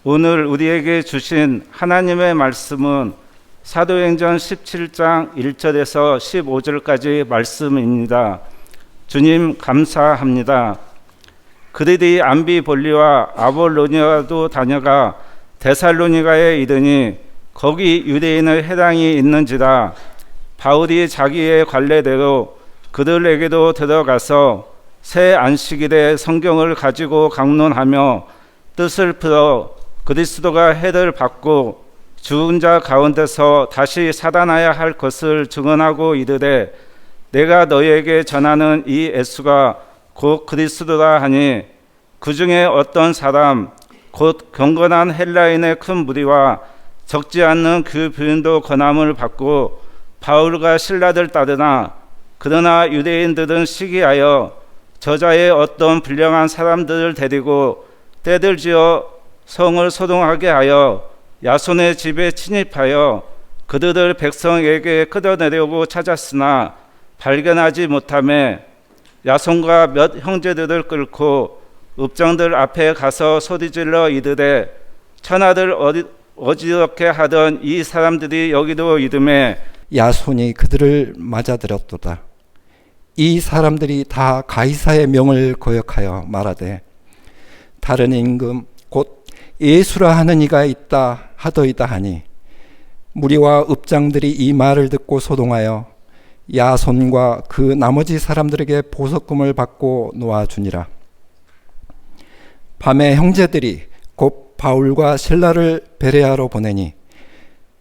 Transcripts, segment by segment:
오늘 우리에게 주신 하나님의 말씀은 사도행전 17장 1절에서 15절까지 말씀입니다. 주님 감사합니다. 그들이 암비볼리와 아볼로니아도 다녀가 데살로니가에 이르니 거기 유대인의 회당이 있는지라. 바울이 자기의 관례대로 그들에게도 들어가서 새 안식일에 성경을 가지고 강론하며 뜻을 풀어 그리스도가 해를 받고 죽은 자 가운데서 다시 살아나야 할 것을 증언하고 이르되, 내가 너희에게 전하는 이 예수가 곧 그리스도라 하니, 그 중에 어떤 사람 곧 경건한 헬라인의 큰 무리와 적지 않는 그 부인도 권함을 받고 바울과 실라를 따르나, 그러나 유대인들은 시기하여 저자의 어떤 불량한 사람들을 데리고 떼들 지어 성을 소동하게 하여 야손의 집에 침입하여 그들을 백성에게 끌어내려고 찾았으나 발견하지 못하며 야손과 몇 형제들을 끌고 읍장들 앞에 가서 소리질러 이르되, 천하를 어지럽게 하던 이 사람들이 여기도 이름에 야손이 그들을 맞아들였도다. 이 사람들이 다 가이사의 명을 거역하여 말하되, 다른 임금 곧 예수라 하는 이가 있다 하더이다 하니, 무리와 읍장들이 이 말을 듣고 소동하여 야손과 그 나머지 사람들에게 보석금을 받고 놓아주니라. 밤에 형제들이 곧 바울과 실라를 베레아로 보내니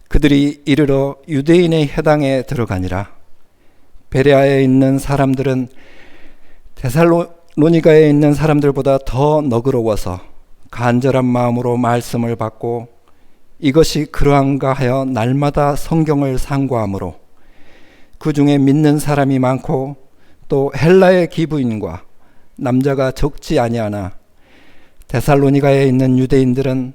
그들이 이르러 유대인의 회당에 들어가니라. 베레아에 있는 사람들은 데살로니가에 있는 사람들보다 더 너그러워서 간절한 마음으로 말씀을 받고 이것이 그러한가 하여 날마다 성경을 상고하므로 그 중에 믿는 사람이 많고 또 헬라의 기부인과 남자가 적지 아니하나, 데살로니가에 있는 유대인들은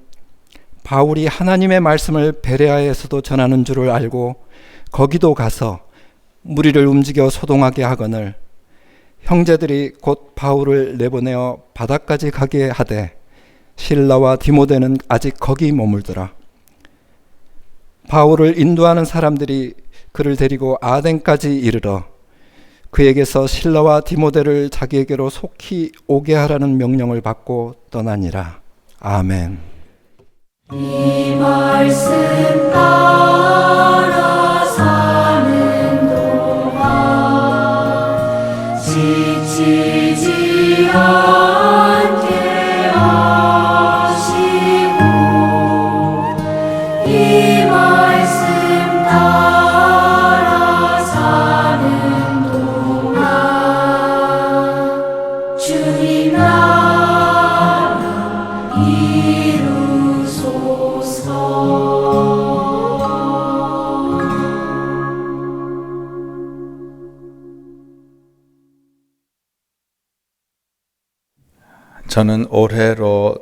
바울이 하나님의 말씀을 베레아에서도 전하는 줄을 알고 거기도 가서 무리를 움직여 소동하게 하거늘, 형제들이 곧 바울을 내보내어 바다까지 가게 하되 실라와 디모데는 아직 거기 머물더라. 바울을 인도하는 사람들이 그를 데리고 아덴까지 이르러 그에게서 실라와 디모데를 자기에게로 속히 오게 하라는 명령을 받고 떠나니라. 아멘. 이 말씀 따라 사는 동안 지치지 않게 하시고, 이 말씀 따라 사는 동안 주님 나라 이루소서. 저는 올해로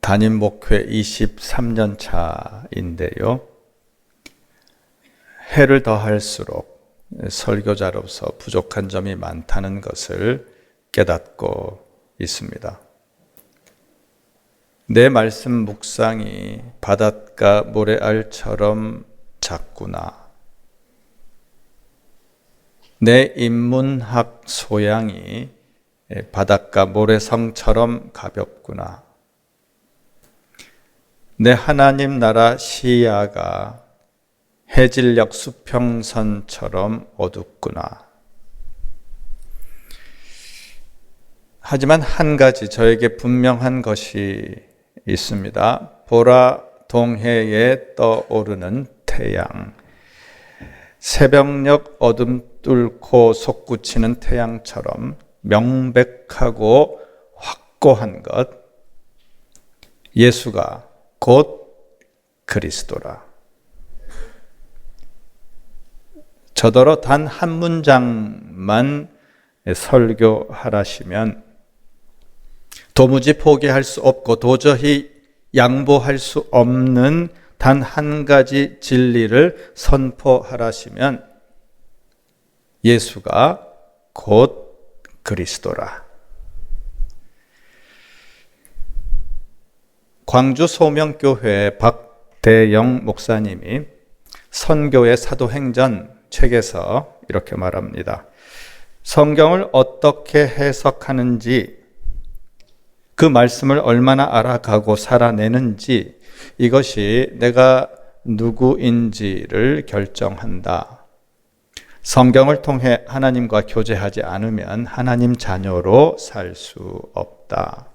담임 목회 23년 차인데요. 해를 더할수록 설교자로서 부족한 점이 많다는 것을 깨닫고 있습니다. 내 말씀 묵상이 바닷가 모래알처럼 작구나. 내 인문학 소양이 바닷가 모래성처럼 가볍구나. 내 하나님 나라 시야가 해질녘 수평선처럼 어둡구나. 하지만 한 가지 저에게 분명한 것이 있습니다. 보라 동해에 떠오르는 태양. 새벽녘 어둠 뚫고 솟구치는 태양처럼 명백하고 확고한 것, 예수가 곧 그리스도라. 저더러 단 한 문장만 설교하라시면 도무지 포기할 수 없고 도저히 양보할 수 없는 단 한 가지 진리를 선포하라시면 예수가 곧 그리스도라. 광주 소명교회 박대영 목사님이 선교의 사도행전 책에서 이렇게 말합니다. 성경을 어떻게 해석하는지, 그 말씀을 얼마나 알아가고 살아내는지, 이것이 내가 누구인지를 결정한다. 성경을 통해 하나님과 교제하지 않으면 하나님 자녀로 살 수 없다.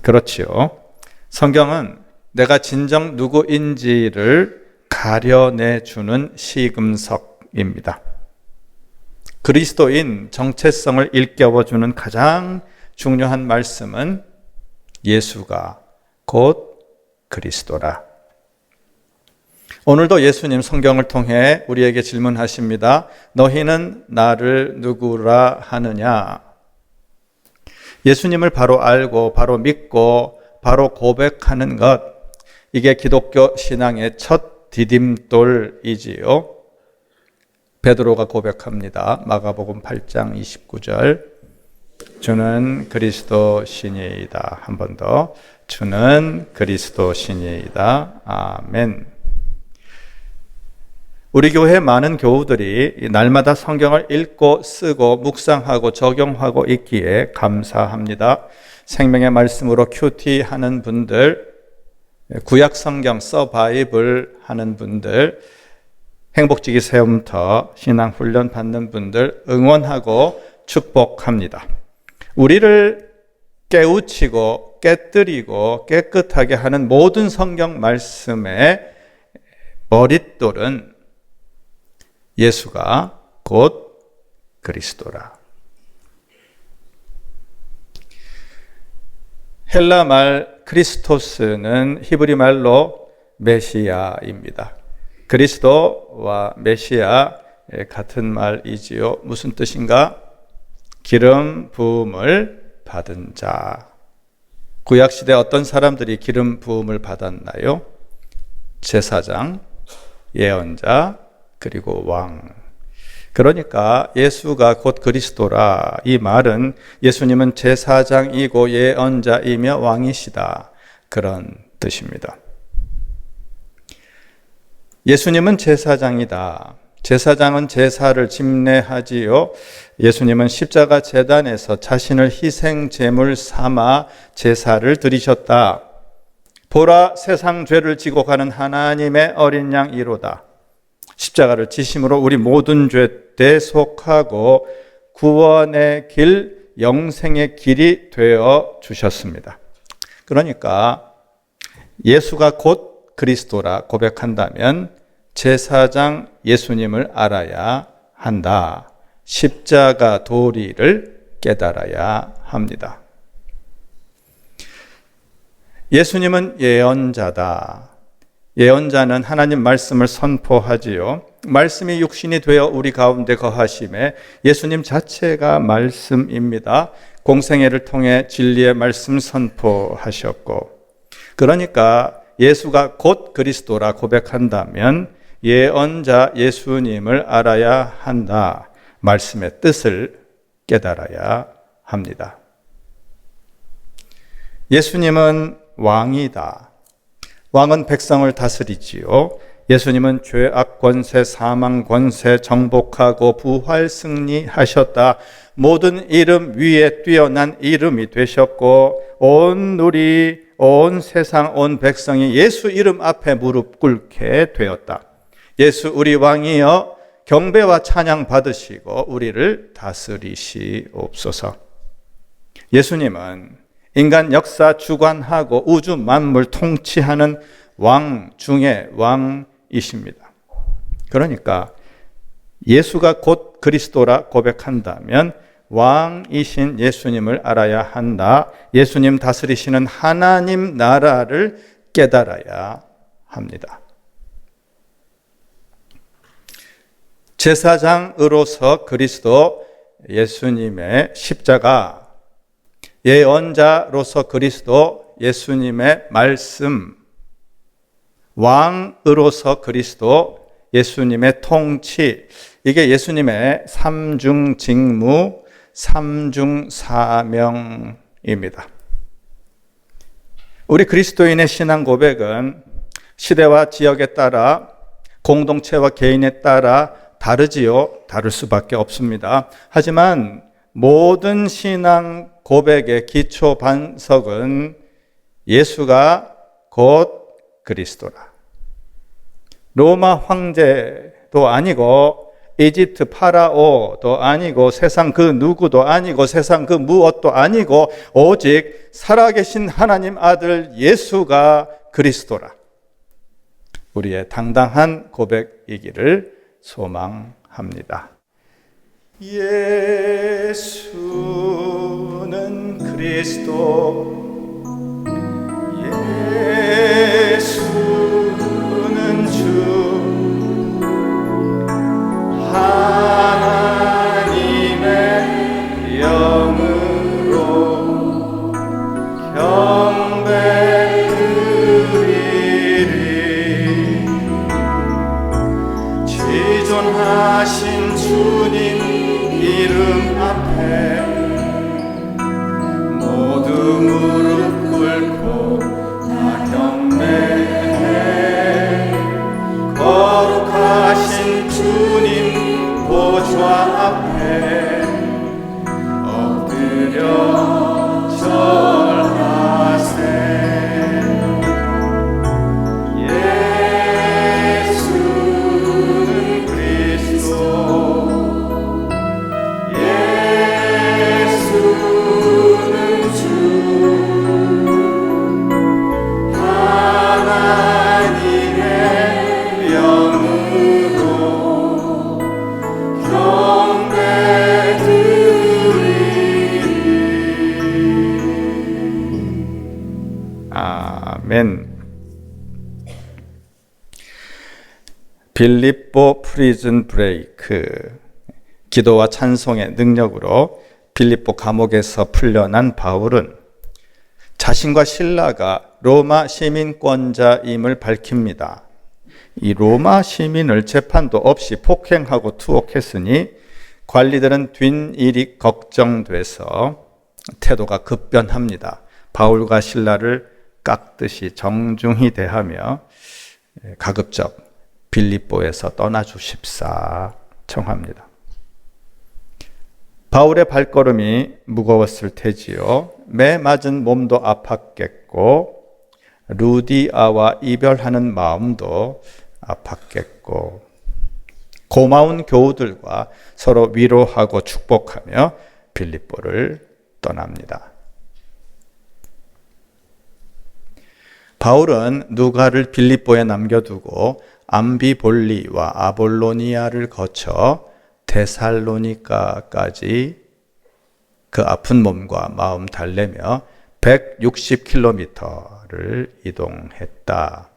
그렇지요. 성경은 내가 진정 누구인지를 가려내주는 시금석입니다. 그리스도인 정체성을 일깨워주는 가장 중요한 말씀은 예수가 곧 그리스도라. 오늘도 예수님 성경을 통해 우리에게 질문하십니다. 너희는 나를 누구라 하느냐? 예수님을 바로 알고 바로 믿고 바로 고백하는 것, 이게 기독교 신앙의 첫 디딤돌이지요. 베드로가 고백합니다. 마가복음 8장 29절. 주는 그리스도시니이다. 한 번 더. 주는 그리스도시니이다. 아멘. 우리 교회 많은 교우들이 날마다 성경을 읽고 쓰고 묵상하고 적용하고 있기에 감사합니다. 생명의 말씀으로 큐티 하는 분들, 구약 성경 서바이블 하는 분들, 행복지기 세움터 신앙훈련 받는 분들 응원하고 축복합니다. 우리를 깨우치고 깨뜨리고 깨끗하게 하는 모든 성경 말씀의 머릿돌은 예수가 곧 그리스도라. 헬라 말 크리스토스는 히브리 말로 메시아입니다. 그리스도와 메시아 같은 말이지요. 무슨 뜻인가? 기름 부음을 받은 자. 구약시대 어떤 사람들이 기름 부음을 받았나요? 제사장, 예언자, 그리고 왕. 그러니까 예수가 곧 그리스도라. 이 말은 예수님은 제사장이고 예언자이며 왕이시다. 그런 뜻입니다. 예수님은 제사장이다. 제사장은 제사를 집례하지요. 예수님은 십자가 제단에서 자신을 희생 제물 삼아 제사를 드리셨다. 보라, 세상 죄를 지고 가는 하나님의 어린 양이로다. 십자가를 지심으로 우리 모든 죄 대속하고 구원의 길, 영생의 길이 되어 주셨습니다. 그러니까 예수가 곧 그리스도라 고백한다면 제사장 예수님을 알아야 한다. 십자가 도리를 깨달아야 합니다. 예수님은 예언자다. 예언자는 하나님 말씀을 선포하지요. 말씀이 육신이 되어 우리 가운데 거하심에 예수님 자체가 말씀입니다. 공생애를 통해 진리의 말씀 선포하셨고, 그러니까 예수가 곧 그리스도라 고백한다면 예언자 예수님을 알아야 한다. 말씀의 뜻을 깨달아야 합니다. 예수님은 왕이다. 왕은 백성을 다스리지요. 예수님은 죄악 권세, 사망 권세 정복하고 부활 승리하셨다. 모든 이름 위에 뛰어난 이름이 되셨고 온 누리, 온 세상, 온 백성이 예수 이름 앞에 무릎 꿇게 되었다. 예수 우리 왕이여 경배와 찬양 받으시고 우리를 다스리시옵소서. 예수님은 인간 역사 주관하고 우주 만물 통치하는 왕 중의 왕이십니다. 그러니까 예수가 곧 그리스도라 고백한다면 왕이신 예수님을 알아야 한다. 예수님 다스리시는 하나님 나라를 깨달아야 합니다. 제사장으로서 그리스도 예수님의 십자가, 예언자로서 그리스도 예수님의 말씀, 왕으로서 그리스도 예수님의 통치, 이게 예수님의 삼중 직무, 삼중 사명입니다. 우리 그리스도인의 신앙 고백은 시대와 지역에 따라 공동체와 개인에 따라 다르지요. 다를 수밖에 없습니다. 하지만 모든 신앙 고백의 기초 반석은 예수가 곧 그리스도라. 로마 황제도 아니고 이집트 파라오도 아니고 세상 그 누구도 아니고 세상 그 무엇도 아니고 오직 살아계신 하나님 아들 예수가 그리스도라. 우리의 당당한 고백이기를 소망합니다. 예수는 그리스도, 예수는 주, 하나님의 영으로 경배드리리. 지존하신 주님 이름 앞에 모두 무릎 꿇고 다 경배해. 거룩하신 주님 보좌 앞에 엎드려 절하세. 예수는 그리스도, 예수는 주, 하나님의 영으로 경배드리리. 아멘. 빌립보 프리즌 브레이크. 기도와 찬송의 능력으로 빌립보 감옥에서 풀려난 바울은 자신과 신라가 로마 시민권자임을 밝힙니다. 이 로마 시민을 재판도 없이 폭행하고 투옥했으니 관리들은 뒷일이 걱정돼서 태도가 급변합니다. 바울과 신라를 깎듯이 정중히 대하며 가급적 빌립보에서 떠나주십사 청합니다. 바울의 발걸음이 무거웠을 테지요. 매 맞은 몸도 아팠겠고 루디아와 이별하는 마음도 아팠겠고 고마운 교우들과 서로 위로하고 축복하며 빌립보를 떠납니다. 바울은 누가를 빌립보에 남겨두고 암비볼리와 아볼로니아를 거쳐 데살로니가까지 그 아픈 몸과 마음 달래며 160km를 이동했다.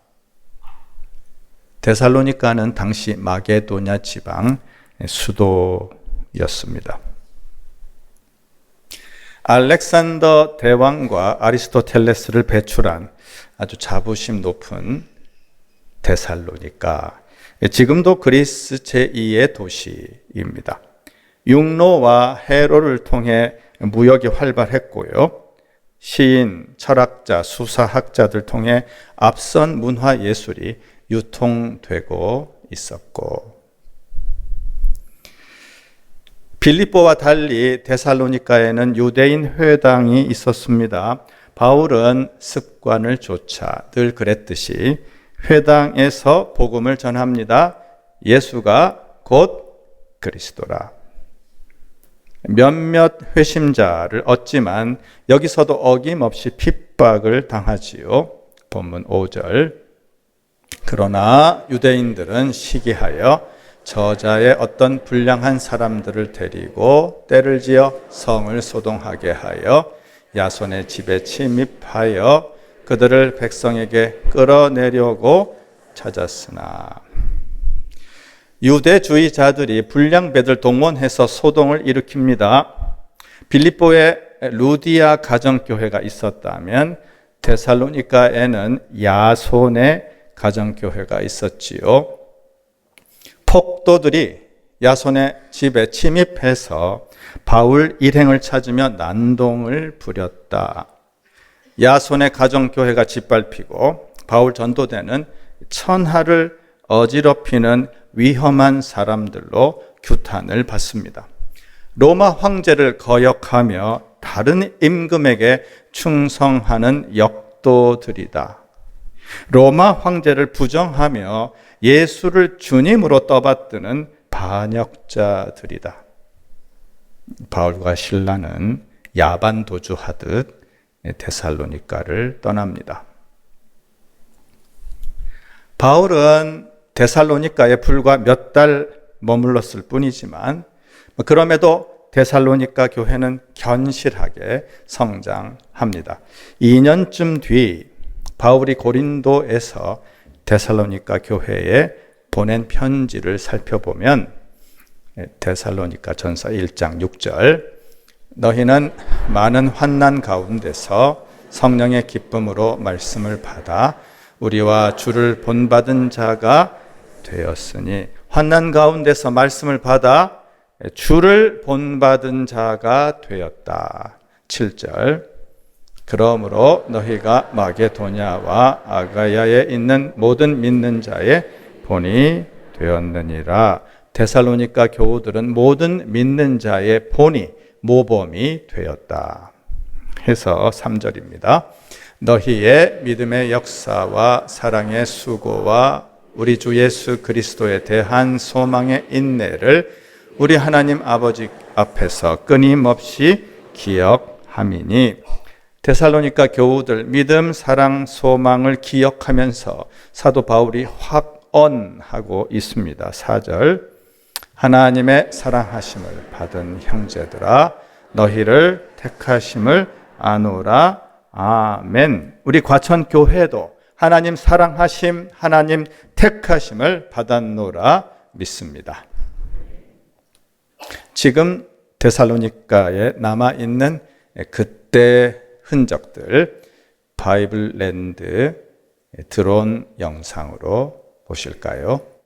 데살로니가는 당시 마게도냐 지방 수도였습니다. 알렉산더 대왕과 아리스토텔레스를 배출한 아주 자부심 높은 데살로니가, 지금도 그리스 제2의 도시입니다. 육로와 해로를 통해 무역이 활발했고요. 시인, 철학자, 수사학자들 통해 앞선 문화 예술이 유통되고 있었고, 빌립보와 달리 데살로니가에는 유대인 회당이 있었습니다. 바울은 습관을 좇아 늘 그랬듯이 회당에서 복음을 전합니다. 예수가 곧 그리스도라. 몇몇 회심자를 얻지만 여기서도 어김없이 핍박을 당하지요. 본문 5절. 그러나 유대인들은 시기하여 저자의 어떤 불량한 사람들을 데리고 때를 지어 성을 소동하게 하여 야손의 집에 침입하여 그들을 백성에게 끌어내려고 찾았으나 유대주의자들이 불량배들 동원해서 소동을 일으킵니다. 빌립보에 루디아 가정교회가 있었다면 데살로니가에는 야손의 가정교회가 있었지요. 폭도들이 야손의 집에 침입해서 바울 일행을 찾으며 난동을 부렸다. 야손의 가정교회가 짓밟히고 바울 전도대는 천하를 어지럽히는 위험한 사람들로 규탄을 받습니다. 로마 황제를 거역하며 다른 임금에게 충성하는 역도들이다. 로마 황제를 부정하며 예수를 주님으로 떠받드는 반역자들이다. 바울과 실라는 야반 도주하듯 데살로니가를 떠납니다. 바울은 데살로니가에 불과 몇 달 머물렀을 뿐이지만 그럼에도 데살로니가 교회는 견실하게 성장합니다. 2년쯤 뒤 바울이 고린도에서 데살로니가 교회에 보낸 편지를 살펴보면 데살로니가 전서 1장 6절 너희는 많은 환난 가운데서 성령의 기쁨으로 말씀을 받아 우리와 주를 본받은 자가 되었으니 환난 가운데서 말씀을 받아 주를 본받은 자가 되었다. 7절 그러므로 너희가 마게도냐와 아가야에 있는 모든 믿는 자의 본이 되었느니라. 데살로니가 교우들은 모든 믿는 자의 본이 모범이 되었다. 해서 3절입니다. 너희의 믿음의 역사와 사랑의 수고와 우리 주 예수 그리스도에 대한 소망의 인내를 우리 하나님 아버지 앞에서 끊임없이 기억함이니 데살로니가 교우들 믿음, 사랑, 소망을 기억하면서 사도 바울이 확언하고 있습니다. 4절 하나님의 사랑하심을 받은 형제들아 너희를 택하심을 아노라. 아멘. 우리 과천교회도 하나님 사랑하심, 하나님 택하심을 받았노라 믿습니다. 지금 데살로니가에 남아있는 그때 흔적들 바이블랜드 드론 영상으로 보실까요?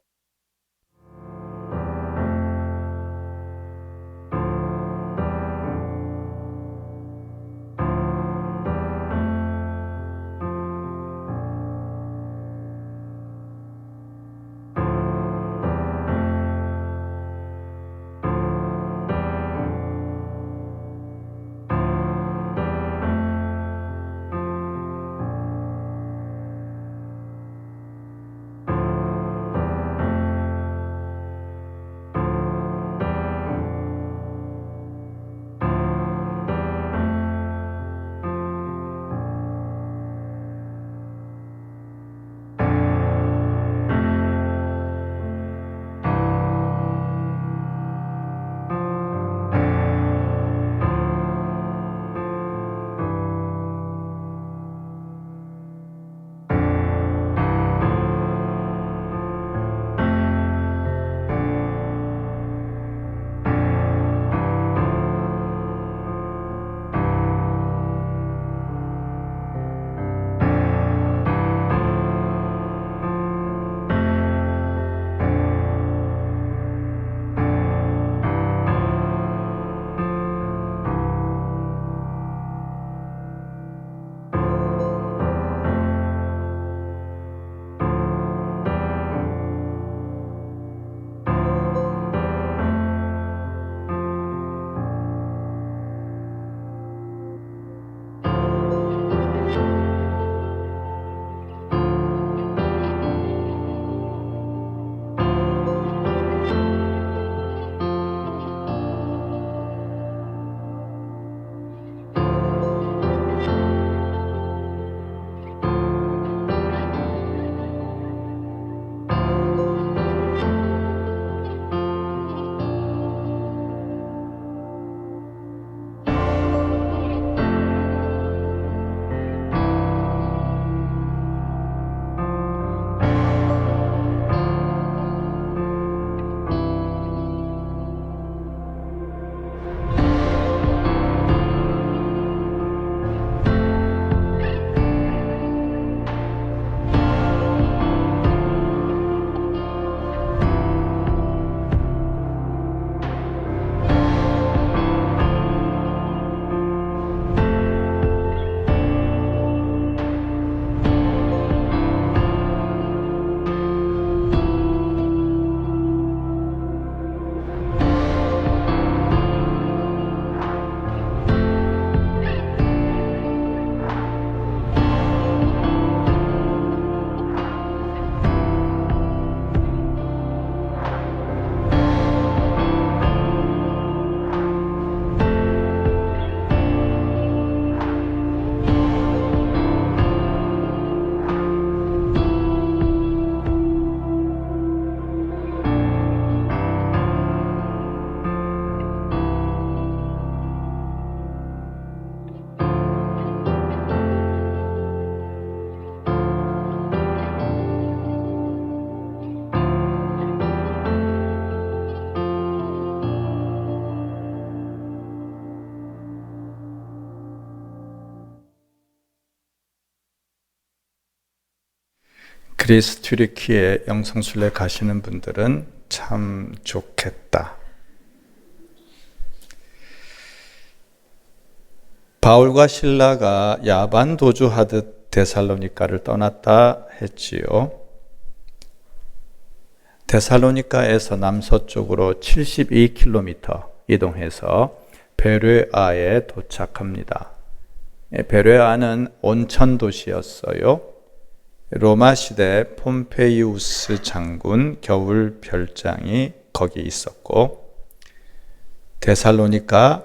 그리스 튀르키예 영성순례 가시는 분들은 참 좋겠다. 바울과 실라가 야반 도주하듯 데살로니가를 떠났다 했지요. 데살로니가에서 남서쪽으로 72km 이동해서 베레아에 도착합니다. 베레아는 온천 도시였어요. 로마 시대 폼페이우스 장군 겨울 별장이 거기 있었고, 데살로니가,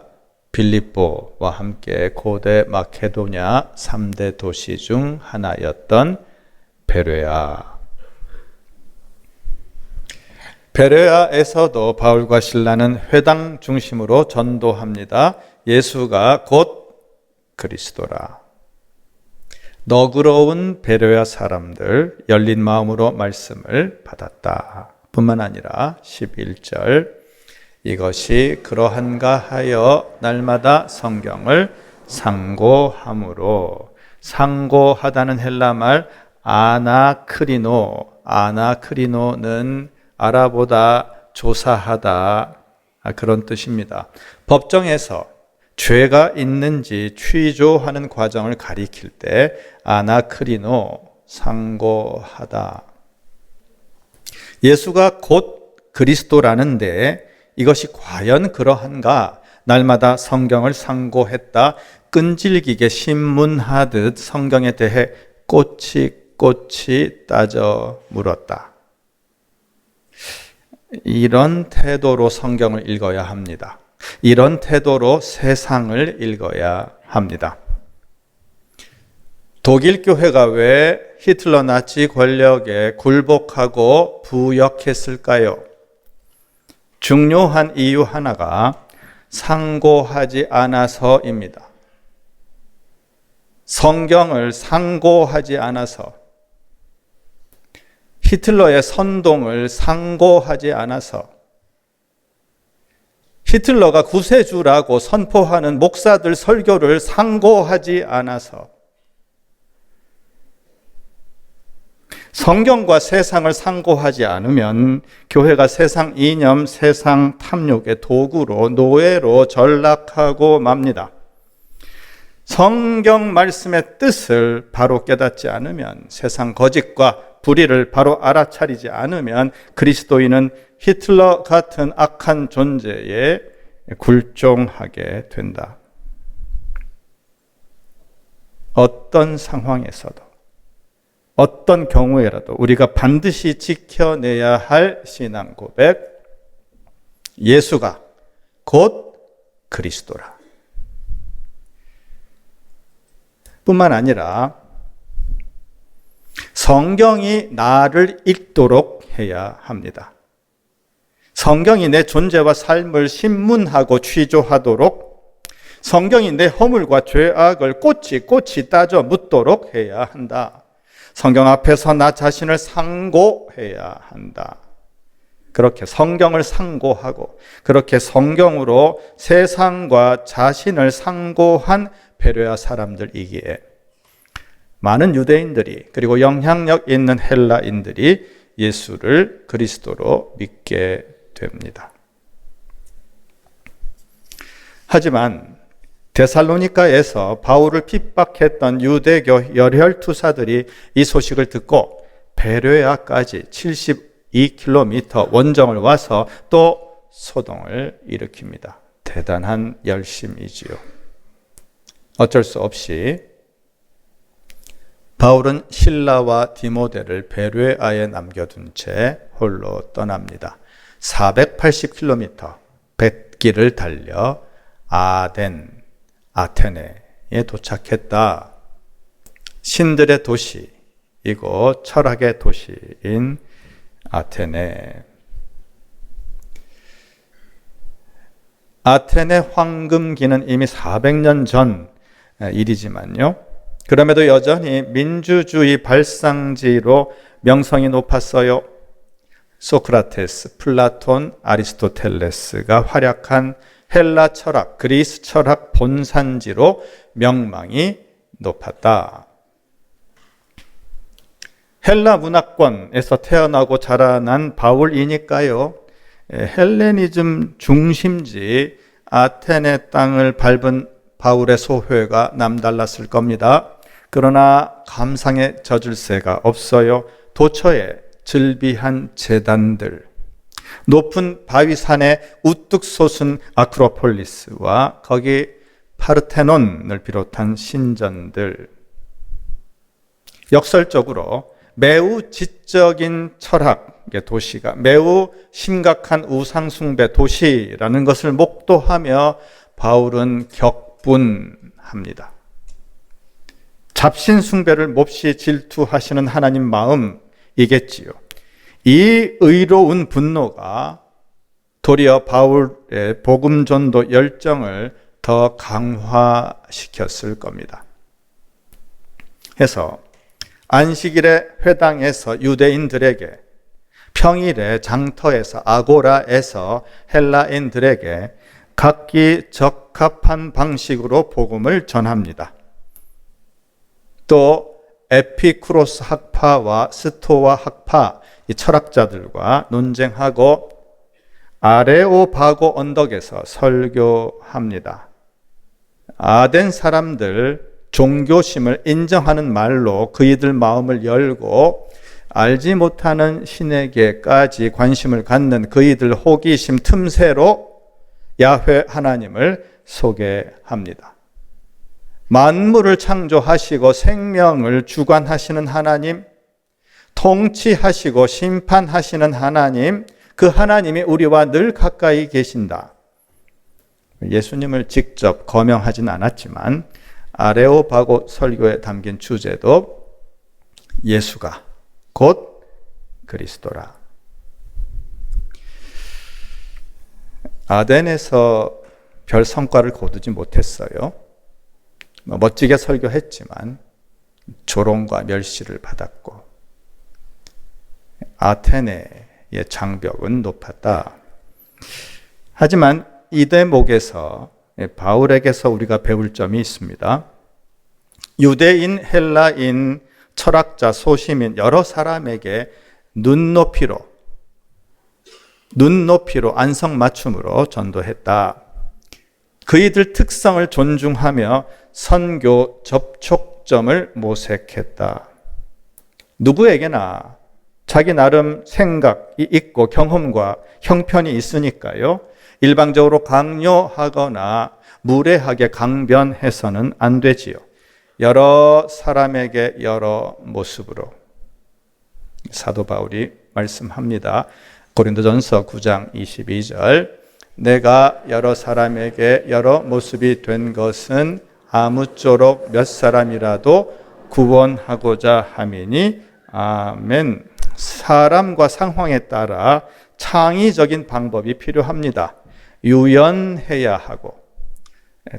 빌립보와 함께 고대 마케도냐 3대 도시 중 하나였던 베레아. 베레아에서도 바울과 실라는 회당 중심으로 전도합니다. 예수가 곧 그리스도라. 너그러운 베레아 사람들 열린 마음으로 말씀을 받았다. 뿐만 아니라 11절, 이것이 그러한가 하여 날마다 성경을 상고함으로, 상고하다는 헬라말 아나크리노는 알아보다, 조사하다, 그런 뜻입니다. 법정에서 죄가 있는지 취조하는 과정을 가리킬 때 아나크리노, 상고하다. 예수가 곧 그리스도라는데 이것이 과연 그러한가? 날마다 성경을 상고했다. 끈질기게 신문하듯 성경에 대해 꼬치꼬치 따져 물었다. 이런 태도로 성경을 읽어야 합니다. 이런 태도로 세상을 읽어야 합니다. 독일 교회가 왜 히틀러 나치 권력에 굴복하고 부역했을까요? 중요한 이유 하나가 상고하지 않아서입니다. 성경을 상고하지 않아서, 히틀러의 선동을 상고하지 않아서, 히틀러가 구세주라고 선포하는 목사들 설교를 상고하지 않아서, 성경과 세상을 상고하지 않으면 교회가 세상 이념, 세상 탐욕의 도구로, 노예로 전락하고 맙니다. 성경 말씀의 뜻을 바로 깨닫지 않으면, 세상 거짓과 불의를 바로 알아차리지 않으면 그리스도인은 히틀러 같은 악한 존재에 굴종하게 된다. 어떤 상황에서도, 어떤 경우에라도 우리가 반드시 지켜내야 할 신앙 고백, 예수가 곧 그리스도라. 뿐만 아니라 성경이 나를 읽도록 해야 합니다. 성경이 내 존재와 삶을 신문하고 취조하도록, 성경이 내 허물과 죄악을 꼬치꼬치 따져 묻도록 해야 한다. 성경 앞에서 나 자신을 상고해야 한다. 그렇게 성경을 상고하고, 그렇게 성경으로 세상과 자신을 상고한 베레아 사람들이기에 많은 유대인들이, 그리고 영향력 있는 헬라인들이 예수를 그리스도로 믿게 됩니다. 하지만 데살로니가에서 바울을 핍박했던 유대교 열혈투사들이 이 소식을 듣고 베레아까지 72km 원정을 와서 또 소동을 일으킵니다. 대단한 열심이지요. 어쩔 수 없이 바울은 실라와 디모데를 베레아에 남겨둔 채 홀로 떠납니다. 480km 뱃길을 달려 아테네에 도착했다. 신들의 도시, 이곳 철학의 도시인 아테네. 아테네 황금기는 이미 400년 전 일이지만요. 그럼에도 여전히 민주주의 발상지로 명성이 높았어요. 소크라테스, 플라톤, 아리스토텔레스가 활약한 헬라 철학, 그리스 철학 본산지로 명망이 높았다. 헬라 문화권에서 태어나고 자라난 바울이니까요. 헬레니즘 중심지 아테네 땅을 밟은 바울의 소회가 남달랐을 겁니다. 그러나 감상에 젖을 새가 없어요. 도처에 즐비한 제단들, 높은 바위산에 우뚝 솟은 아크로폴리스와 거기 파르테논을 비롯한 신전들, 역설적으로 매우 지적인 철학의 도시가 매우 심각한 우상숭배 도시라는 것을 목도하며 바울은 격분합니다. 잡신숭배를 몹시 질투하시는 하나님 마음이겠지요. 이 의로운 분노가 도리어 바울의 복음전도 열정을 더 강화시켰을 겁니다. 해서 안식일의 회당에서 유대인들에게, 평일에 장터에서 아고라에서 헬라인들에게 각기 적합한 방식으로 복음을 전합니다. 또 에피쿠로스 학파와 스토아 학파 이 철학자들과 논쟁하고 아레오바고 언덕에서 설교합니다. 아덴 사람들 종교심을 인정하는 말로 그이들 마음을 열고 알지 못하는 신에게까지 관심을 갖는 그이들 호기심 틈새로 야훼 하나님을 소개합니다. 만물을 창조하시고 생명을 주관하시는 하나님, 통치하시고 심판하시는 하나님, 그 하나님이 우리와 늘 가까이 계신다. 예수님을 직접 거명하진 않았지만 아레오바고 설교에 담긴 주제도 예수가 곧 그리스도라. 아덴에서 별 성과를 거두지 못했어요. 멋지게 설교했지만 조롱과 멸시를 받았고, 아테네의 장벽은 높았다. 하지만 이 대목에서 바울에게서 우리가 배울 점이 있습니다. 유대인, 헬라인, 철학자, 소시민 여러 사람에게 눈높이로 안성맞춤으로 전도했다. 그이들 특성을 존중하며 선교 접촉점을 모색했다. 누구에게나 자기 나름 생각이 있고 경험과 형편이 있으니까요. 일방적으로 강요하거나 무례하게 강변해서는 안 되지요. 여러 사람에게 여러 모습으로. 사도 바울이 말씀합니다. 고린도전서 9장 22절, 내가 여러 사람에게 여러 모습이 된 것은 아무쪼록 몇 사람이라도 구원하고자 함이니 아멘. 사람과 상황에 따라 창의적인 방법이 필요합니다. 유연해야 하고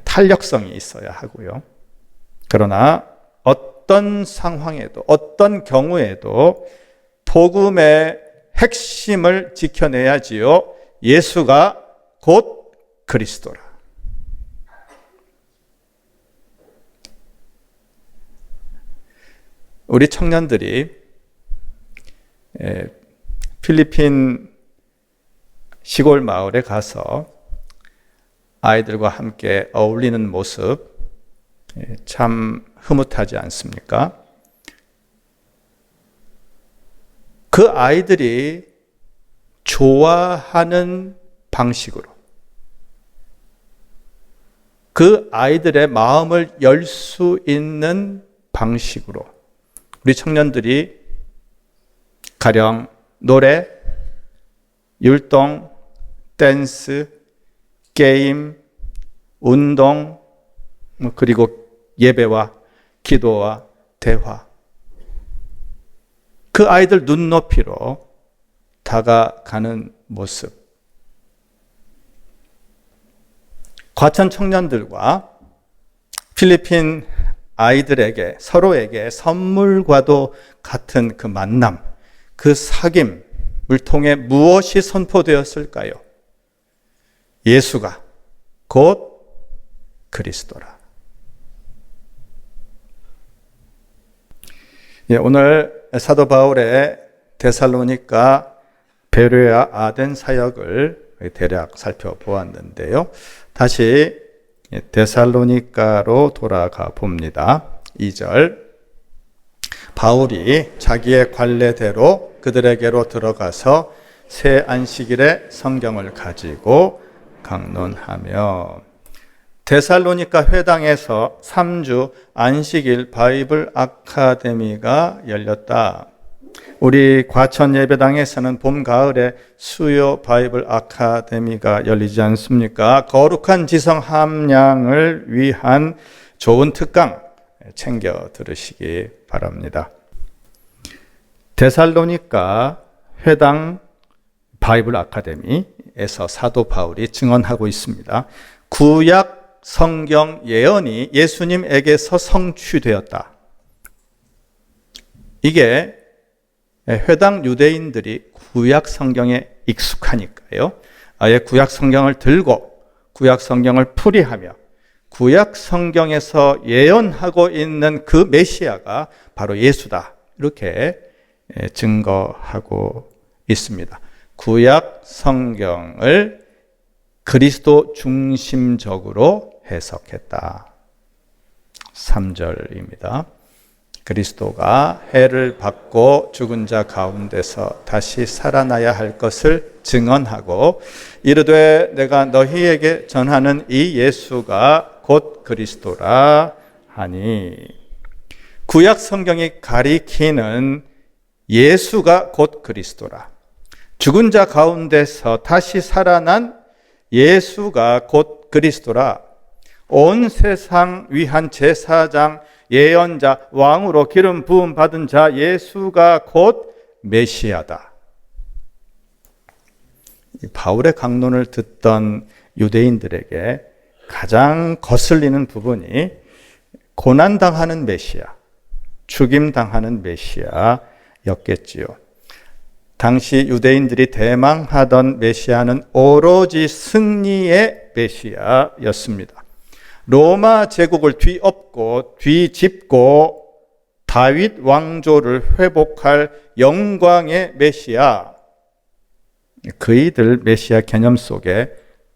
탄력성이 있어야 하고요. 그러나 어떤 상황에도 어떤 경우에도 복음의 핵심을 지켜내야지요. 예수가 곧 그리스도라. 우리 청년들이 필리핀 시골 마을에 가서 아이들과 함께 어울리는 모습 참 흐뭇하지 않습니까? 그 아이들이 좋아하는 방식으로, 그 아이들의 마음을 열 수 있는 방식으로 우리 청년들이 가령 노래, 율동, 댄스, 게임, 운동, 그리고 예배와 기도와 대화, 그 아이들 눈높이로 다가가는 모습. 과천 청년들과 필리핀 아이들에게 서로에게 선물과도 같은 그 만남, 그 사귐을 통해 무엇이 선포되었을까요? 예수가 곧 그리스도라. 오늘 사도 바울의 데살로니가, 베레아, 아덴 사역을 대략 살펴보았는데요. 다시 데살로니가로 돌아가 봅니다. 2절. 바울이 자기의 관례대로 그들에게로 들어가서 새 안식일에 성경을 가지고 강론하며, 데살로니가 회당에서 3주 안식일 바이블 아카데미가 열렸다. 우리 과천 예배당에서는 봄, 가을에 수요 바이블 아카데미가 열리지 않습니까? 거룩한 지성 함량을 위한 좋은 특강 챙겨 들으시기 바랍니다. 데살로니가 회당 바이블 아카데미에서 사도 바울이 증언하고 있습니다. 구약 성경 예언이 예수님에게서 성취되었다. 이게 회당 유대인들이 구약 성경에 익숙하니까요. 아예 구약 성경을 들고 구약 성경을 풀이하며 구약 성경에서 예언하고 있는 그 메시아가 바로 예수다. 이렇게 증거하고 있습니다. 구약 성경을 그리스도 중심적으로 해석했다. 3절입니다. 그리스도가 해를 받고 죽은 자 가운데서 다시 살아나야 할 것을 증언하고 이르되 내가 너희에게 전하는 이 예수가 곧 그리스도라 하니, 구약 성경이 가리키는 예수가 곧 그리스도라, 죽은 자 가운데서 다시 살아난 예수가 곧 그리스도라, 온 세상 위한 제사장, 예언자, 왕으로 기름 부음 받은 자 예수가 곧 메시아다. 바울의 강론을 듣던 유대인들에게 가장 거슬리는 부분이 고난당하는 메시아, 죽임당하는 메시아였겠지요. 당시 유대인들이 대망하던 메시아는 오로지 승리의 메시아였습니다. 로마 제국을 뒤엎고 뒤집고 다윗 왕조를 회복할 영광의 메시아, 그이들 메시아 개념 속에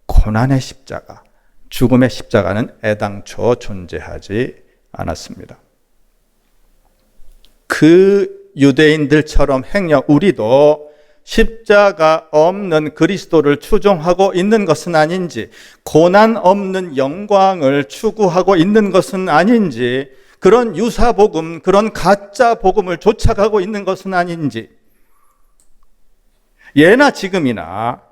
고난의 십자가, 죽음의 십자가는 애당초 존재하지 않았습니다. 그 유대인들처럼 행여 우리도 십자가 없는 그리스도를 추종하고 있는 것은 아닌지, 고난 없는 영광을 추구하고 있는 것은 아닌지, 그런 유사복음, 그런 가짜 복음을 쫓아가고 있는 것은 아닌지, 예나 지금이나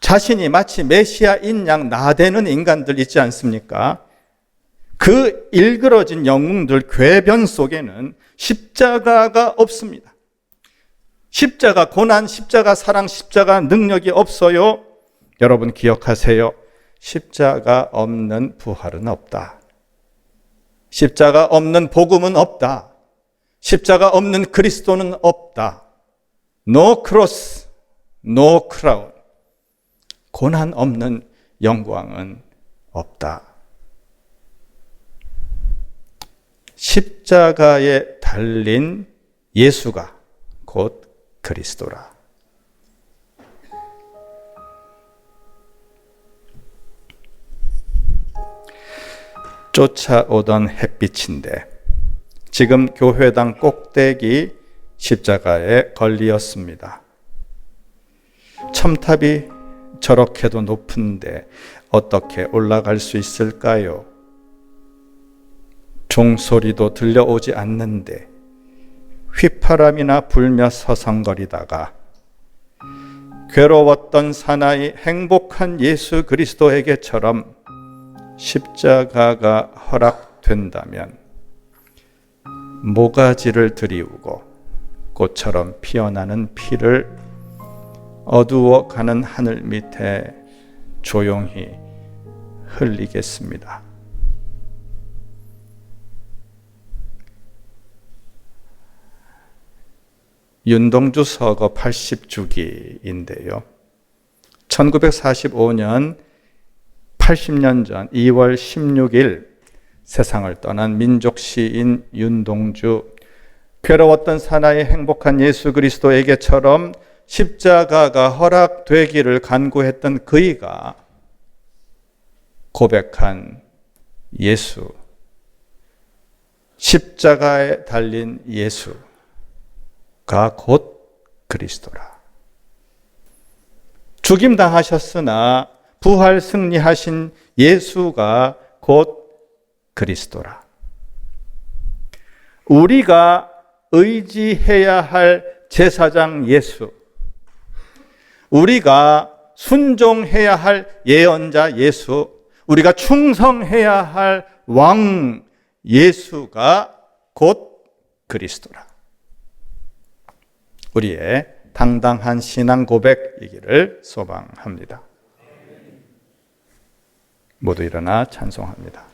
자신이 마치 메시아인 양 나대는 인간들 있지 않습니까? 그 일그러진 영웅들 궤변 속에는 십자가가 없습니다. 십자가 고난, 십자가 사랑, 십자가 능력이 없어요. 여러분 기억하세요. 십자가 없는 부활은 없다. 십자가 없는 복음은 없다. 십자가 없는 그리스도는 없다. No cross, no crown. 고난 없는 영광은 없다. 십자가에 달린 예수가 곧 그리스도라. 쫓아오던 햇빛인데 지금 교회당 꼭대기 십자가에 걸리었습니다. 첨탑이 저렇게도 높은데 어떻게 올라갈 수 있을까요? 종소리도 들려오지 않는데 휘파람이나 불며 서성거리다가 괴로웠던 사나이 행복한 예수 그리스도에게처럼 십자가가 허락된다면 모가지를 들이우고 꽃처럼 피어나는 피를 어두워가는 하늘 밑에 조용히 흘리겠습니다. 윤동주 서거 80주기인데요. 1945년 80년 전 2월 16일 세상을 떠난 민족 시인 윤동주, 괴로웠던 사나이 행복한 예수 그리스도에게처럼 십자가가 허락되기를 간구했던 그이가 고백한 예수, 십자가에 달린 예수가 곧 그리스도라. 죽임당하셨으나 부활 승리하신 예수가 곧 그리스도라. 우리가 의지해야 할 제사장 예수, 우리가 순종해야 할 예언자 예수, 우리가 충성해야 할 왕 예수가 곧 그리스도라. 우리의 당당한 신앙 고백이기를 소망합니다. 모두 일어나 찬송합니다.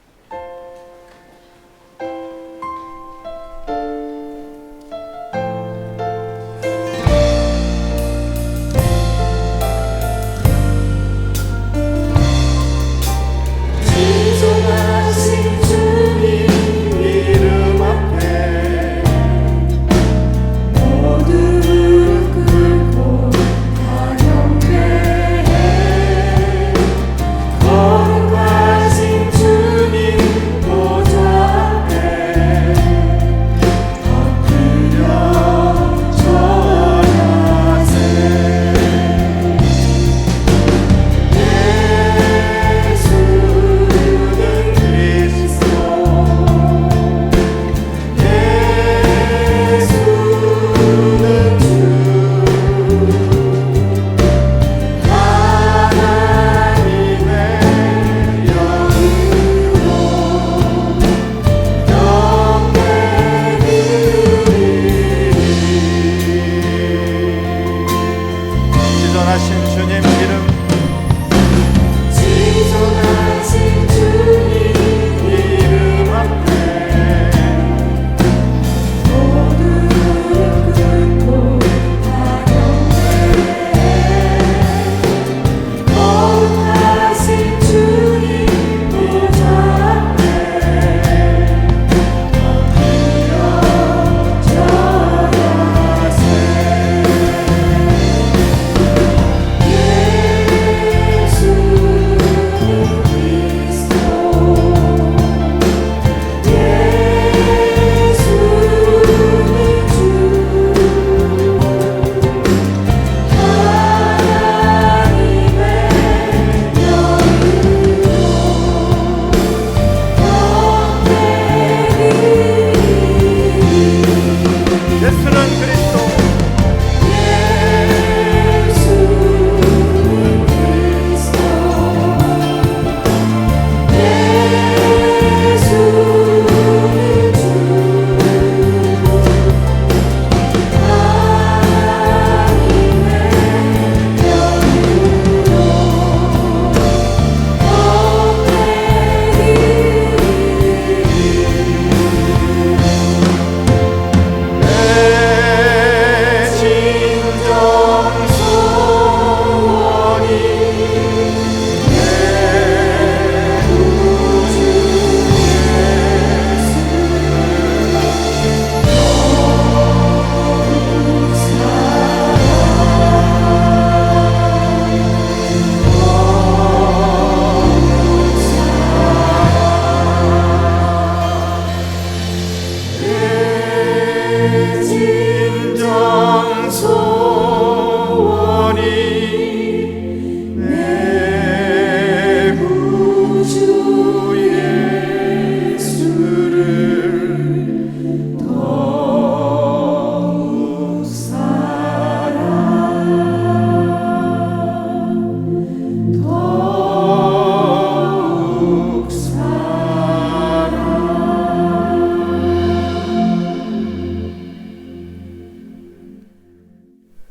지존하신 주님 이름 앞에 모두 무릎 꿇고 다 경배해. 거룩하신 주님 보좌 앞에 엎드려 절하세. 지존하신 주님 이름 지존하신 주님 이름 앞에 모두 무릎 꿇고 다 경배해. 거룩하신 주님 보좌 앞에 엎드려 절하세. 예수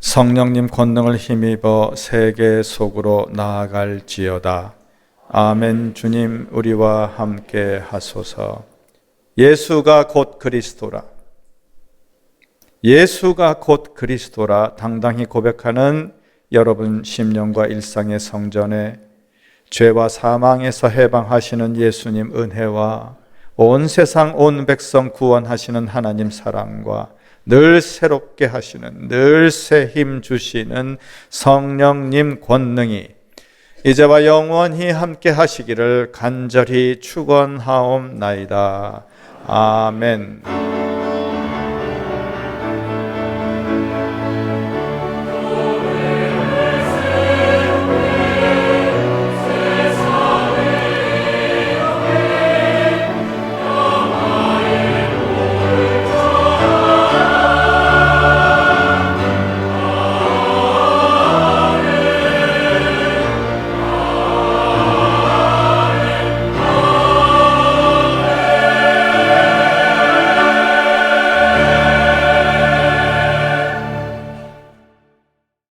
성령님 권능을 힘입어 세계 속으로 나아갈지어다. 아멘. 주님 우리와 함께 하소서. 예수가 곧 그리스도라. 예수가 곧 그리스도라 당당히 고백하는 여러분 심령과 일상의 성전에 죄와 사망에서 해방하시는 예수님 은혜와 온 세상 온 백성 구원하시는 하나님 사랑과 늘 새롭게 하시는, 늘 새 힘 주시는 성령님 권능이 이제와 영원히 함께 하시기를 간절히 축원하옵나이다. 아멘.